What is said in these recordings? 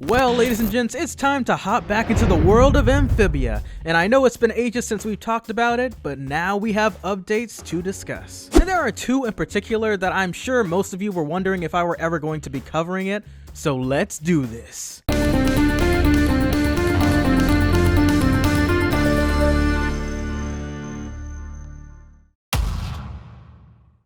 Well, ladies and gents, it's time to hop back into the world of Amphibia, and I know it's been ages since we've talked about it, but now we have updates to discuss. And there are two in particular that I'm sure most of you were wondering if I were ever going to be covering it, so let's do this.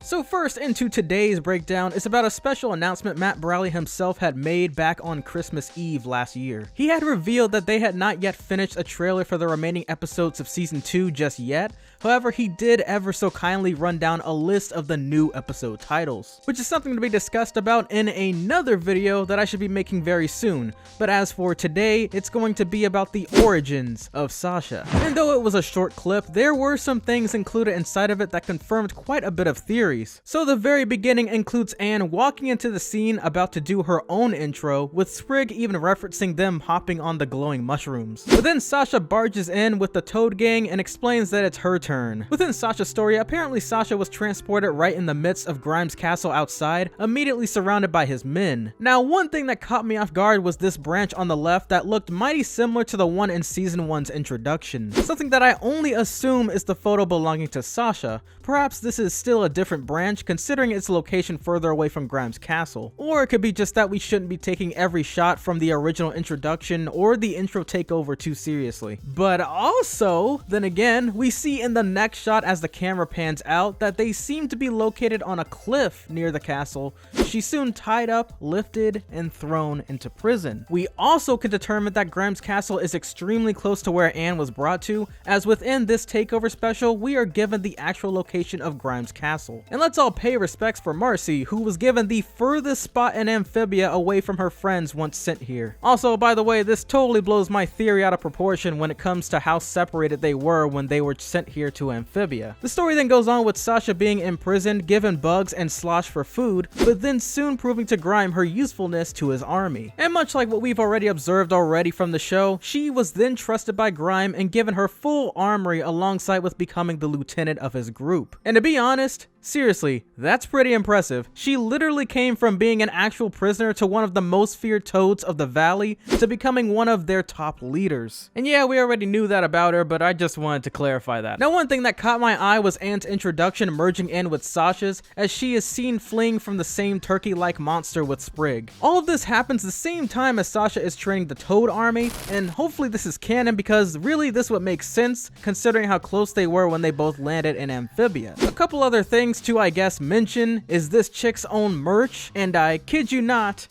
So first into today's breakdown is about a special announcement Matt Braley himself had made back on Christmas Eve last year. He had revealed that they had not yet finished a trailer for the remaining episodes of season 2 just yet. However, he did ever so kindly run down a list of the new episode titles, which is something to be discussed about in another video that I should be making very soon. But as for today, it's going to be about the origins of Sasha. And though it was a short clip, there were some things included inside of it that confirmed quite a bit of theories. So the very beginning includes Anne walking into the scene about to do her own intro, with Sprig even referencing them hopping on the glowing mushrooms. But then Sasha barges in with the Toad Gang and explains that it's her turn. Within Sasha's story, apparently Sasha was transported right in the midst of Grimes' castle outside, immediately surrounded by his men. Now, one thing that caught me off guard was this branch on the left that looked mighty similar to the one in season 1's introduction. Something that I only assume is the photo belonging to Sasha. Perhaps this is still a different branch considering its location further away from Grimes' castle. Or it could be just that we shouldn't be taking every shot from the original introduction or the intro takeover too seriously. But also, then again, we see in the next shot as the camera pans out that they seem to be located on a cliff near the castle. She's soon tied up, lifted, and thrown into prison. We also can determine that Grimes' castle is extremely close to where Anne was brought to, as within this takeover special, we are given the actual location of Grimes' castle. And let's all pay respects for Marcy, who was given the furthest spot in Amphibia away from her friends once sent here. Also, by the way, this totally blows my theory out of proportion when it comes to how separated they were when they were sent here to Amphibia. The story then goes on with Sasha being imprisoned, given bugs and slosh for food, but then soon proving to Grime her usefulness to his army. And much like what we've already observed from the show, she was then trusted by Grime and given her full armory alongside with becoming the lieutenant of his group. And to be honest, seriously, that's pretty impressive. She literally came from being an actual prisoner to one of the most feared toads of the valley to becoming one of their top leaders. And yeah, we already knew that about her, but I just wanted to clarify that. Now, one thing that caught my eye was Anne's introduction merging in with Sasha's, as she is seen fleeing from the same turkey-like monster with Sprig. All of this happens the same time as Sasha is training the Toad army, and hopefully this is canon because really this would make sense considering how close they were when they both landed in Amphibia. A couple other things to, I guess, mention is this chick's own merch, and I kid you not,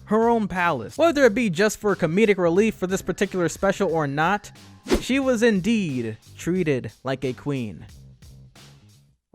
her own palace. Whether it be just for comedic relief for this particular special or not, she was indeed treated like a queen.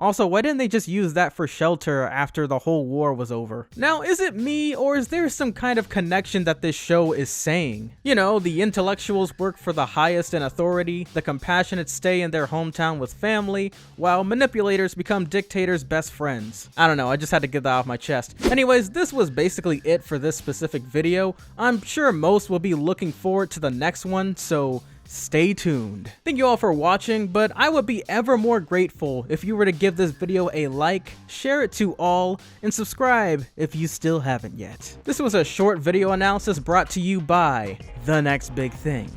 Also, why didn't they just use that for shelter after the whole war was over? Now, is it me, or is there some kind of connection that this show is saying? You know, the intellectuals work for the highest in authority, the compassionate stay in their hometown with family, while manipulators become dictators' best friends. I don't know, I just had to get that off my chest. Anyways, this was basically it for this specific video. I'm sure most will be looking forward to the next one, so stay tuned. Thank you all for watching, but I would be ever more grateful if you were to give this video a like, share it to all, and subscribe if you still haven't yet. This was a short video analysis brought to you by TheNextBigThing,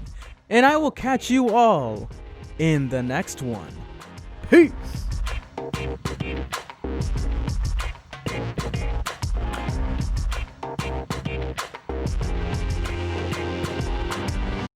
and I will catch you all in the next one. Peace!